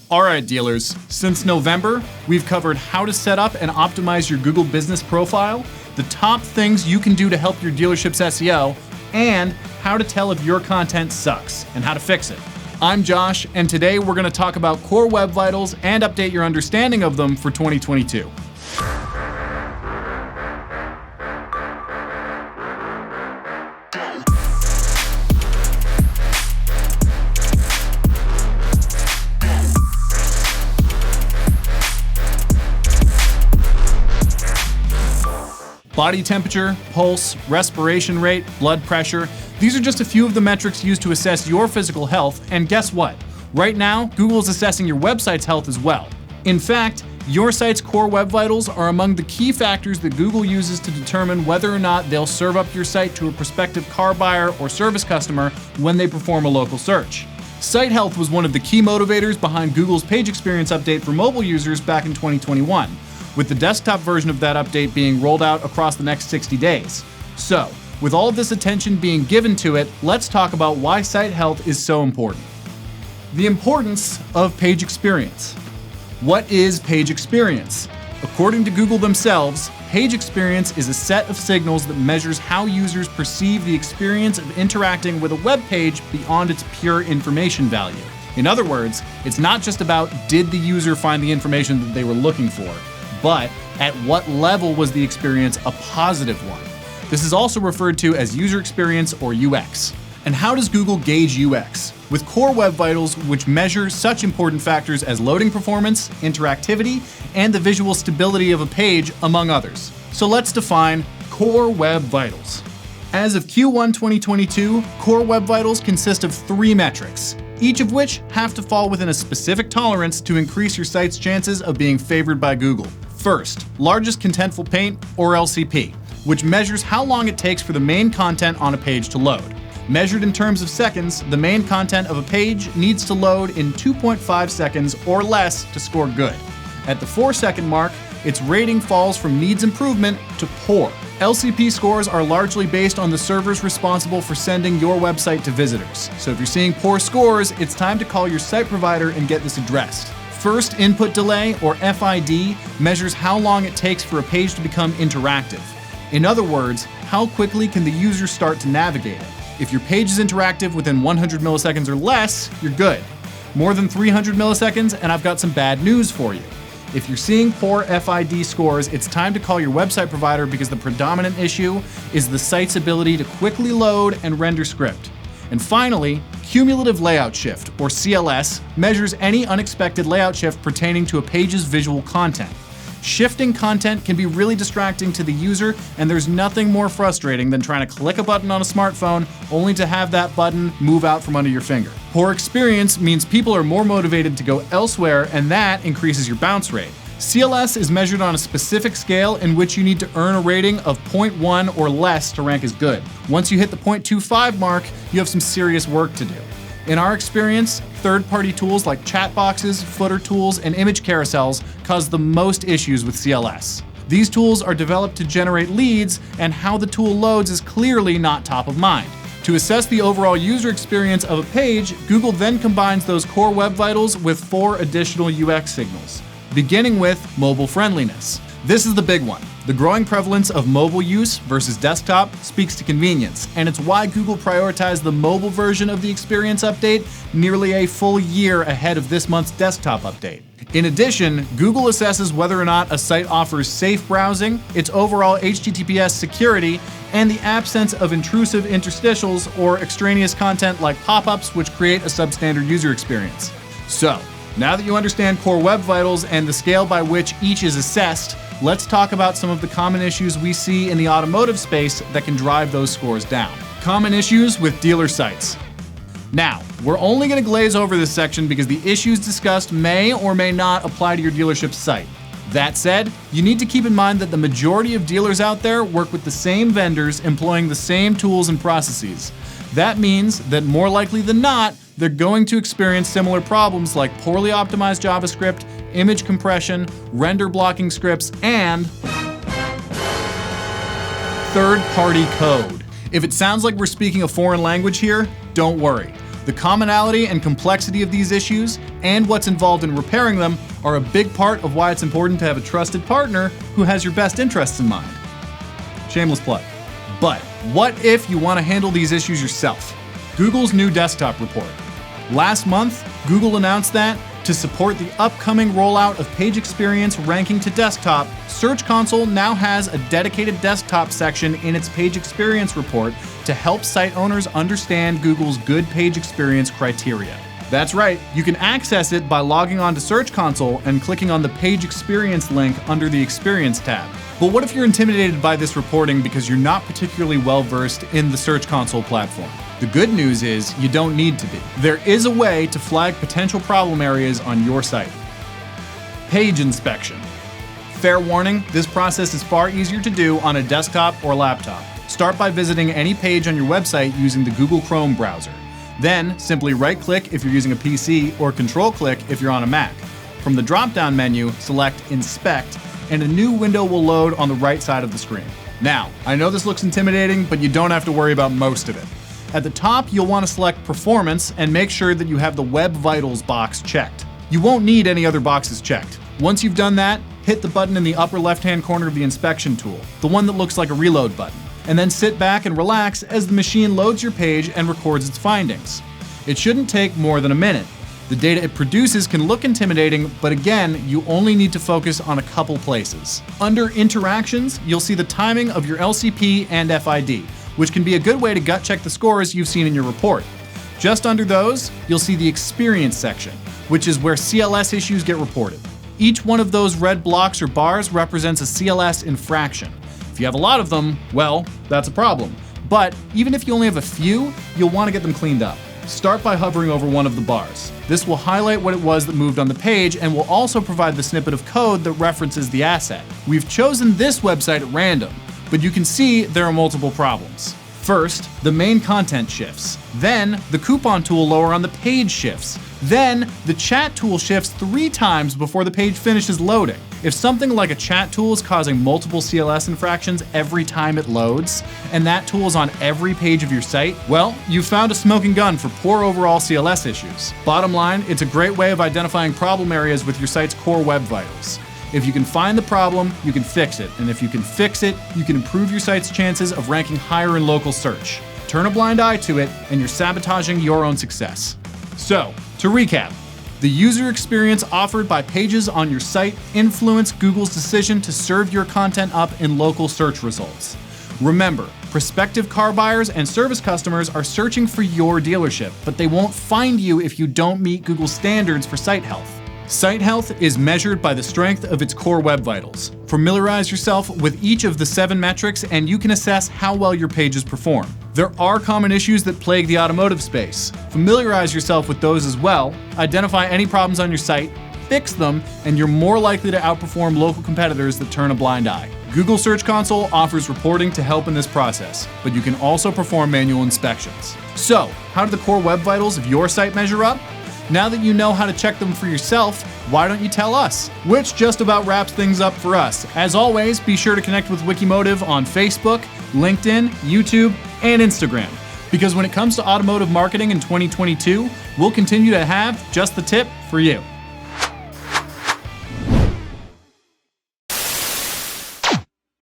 Alright dealers, since November, we've covered how to set up and optimize your Google business profile, the top things you can do to help your dealership's SEO, and how to tell if your content sucks and how to fix it. I'm Josh, and today we're going to talk about core web vitals and update your understanding of them for 2022. Body temperature, pulse, respiration rate, blood pressure, these are just a few of the metrics used to assess your physical health, and guess what? Right now, Google is assessing your website's health as well. In fact, your site's core web vitals are among the key factors that Google uses to determine whether or not they'll serve up your site to a prospective car buyer or service customer when they perform a local search. Site health was one of the key motivators behind Google's page experience update for mobile users back in 2021. With the desktop version of that update being rolled out across the next 60 days. So, with all of this attention being given to it, let's talk about why site health is so important. The importance of page experience. What is page experience? According to Google themselves, page experience is a set of signals that measures how users perceive the experience of interacting with a web page beyond its pure information value. In other words, it's not just about did the user find the information that they were looking for, but at what level was the experience a positive one? This is also referred to as user experience or UX. And how does Google gauge UX? With core web vitals, which measure such important factors as loading performance, interactivity, and the visual stability of a page, among others. So let's define core web vitals. As of Q1 2022, core web vitals consist of 3 metrics, each of which have to fall within a specific tolerance to increase your site's chances of being favored by Google. First, largest contentful paint, or LCP, which measures how long it takes for the main content on a page to load. Measured in terms of seconds, the main content of a page needs to load in 2.5 seconds or less to score good. At the 4-second mark, its rating falls from needs improvement to poor. LCP scores are largely based on the servers responsible for sending your website to visitors. So if you're seeing poor scores, it's time to call your site provider and get this addressed. First input delay, or FID, measures how long it takes for a page to become interactive. In other words, how quickly can the user start to navigate it? If your page is interactive within 100 milliseconds or less, you're good. More than 300 milliseconds, and I've got some bad news for you. If you're seeing poor FID scores, it's time to call your website provider because the predominant issue is the site's ability to quickly load and render script. And finally, cumulative layout shift, or CLS, measures any unexpected layout shift pertaining to a page's visual content. Shifting content can be really distracting to the user, and there's nothing more frustrating than trying to click a button on a smartphone only to have that button move out from under your finger. Poor experience means people are more motivated to go elsewhere, and that increases your bounce rate. CLS is measured on a specific scale in which you need to earn a rating of 0.1 or less to rank as good. Once you hit the 0.25 mark, you have some serious work to do. In our experience, third-party tools like chat boxes, footer tools, and image carousels cause the most issues with CLS. These tools are developed to generate leads, and how the tool loads is clearly not top of mind. To assess the overall user experience of a page, Google then combines those core web vitals with 4 additional UX signals, beginning with mobile friendliness. This is the big one. The growing prevalence of mobile use versus desktop speaks to convenience, and it's why Google prioritized the mobile version of the experience update nearly a full year ahead of this month's desktop update. In addition, Google assesses whether or not a site offers safe browsing, its overall HTTPS security, and the absence of intrusive interstitials or extraneous content like pop-ups which create a substandard user experience. So, now that you understand core web vitals and the scale by which each is assessed, let's talk about some of the common issues we see in the automotive space that can drive those scores down. Common issues with dealer sites. Now, we're only going to glaze over this section because the issues discussed may or may not apply to your dealership's site. That said, you need to keep in mind that the majority of dealers out there work with the same vendors employing the same tools and processes. That means that more likely than not, they're going to experience similar problems like poorly optimized JavaScript, image compression, render blocking scripts, and third-party code. If it sounds like we're speaking a foreign language here, don't worry. The commonality and complexity of these issues and what's involved in repairing them are a big part of why it's important to have a trusted partner who has your best interests in mind. Shameless plug. But what if you want to handle these issues yourself? Google's new desktop report. Last month, Google announced that to support the upcoming rollout of page experience ranking to desktop, Search Console now has a dedicated desktop section in its page experience report to help site owners understand Google's good page experience criteria. That's right, you can access it by logging on to Search Console and clicking on the Page Experience link under the Experience tab. But what if you're intimidated by this reporting because you're not particularly well versed in the Search Console platform? The good news is you don't need to be. There is a way to flag potential problem areas on your site. Page inspection. Fair warning, this process is far easier to do on a desktop or laptop. Start by visiting any page on your website using the Google Chrome browser. Then, simply right-click if you're using a PC or control-click if you're on a Mac. From the drop-down menu, select Inspect, and a new window will load on the right side of the screen. Now, I know this looks intimidating, but you don't have to worry about most of it. At the top, you'll want to select Performance and make sure that you have the Web Vitals box checked. You won't need any other boxes checked. Once you've done that, hit the button in the upper left-hand corner of the inspection tool, the one that looks like a reload button, and then sit back and relax as the machine loads your page and records its findings. It shouldn't take more than a minute. The data it produces can look intimidating, but again, you only need to focus on a couple places. Under Interactions, you'll see the timing of your LCP and FID, which can be a good way to gut check the scores you've seen in your report. Just under those, you'll see the Experience section, which is where CLS issues get reported. Each one of those red blocks or bars represents a CLS infraction. If you have a lot of them, well, that's a problem. But even if you only have a few, you'll want to get them cleaned up. Start by hovering over one of the bars. This will highlight what it was that moved on the page and will also provide the snippet of code that references the asset. We've chosen this website at random, but you can see there are multiple problems. First, the main content shifts. Then, the coupon tool lower on the page shifts. Then, the chat tool shifts 3 times before the page finishes loading. If something like a chat tool is causing multiple CLS infractions every time it loads, and that tool is on every page of your site, well, you've found a smoking gun for poor overall CLS issues. Bottom line, it's a great way of identifying problem areas with your site's core web vitals. If you can find the problem, you can fix it. And if you can fix it, you can improve your site's chances of ranking higher in local search. Turn a blind eye to it, and you're sabotaging your own success. So, to recap, the user experience offered by pages on your site influence Google's decision to serve your content up in local search results. Remember, prospective car buyers and service customers are searching for your dealership, but they won't find you if you don't meet Google's standards for site health. Site health is measured by the strength of its core web vitals. Familiarize yourself with each of the 7 metrics and you can assess how well your pages perform. There are common issues that plague the automotive space. Familiarize yourself with those as well, identify any problems on your site, fix them, and you're more likely to outperform local competitors that turn a blind eye. Google Search Console offers reporting to help in this process, but you can also perform manual inspections. So, how do the core web vitals of your site measure up? Now that you know how to check them for yourself, why don't you tell us? Which just about wraps things up for us. As always, be sure to connect with Wikimotive on Facebook, LinkedIn, YouTube, and Instagram. Because when it comes to automotive marketing in 2022, we'll continue to have just the tip for you.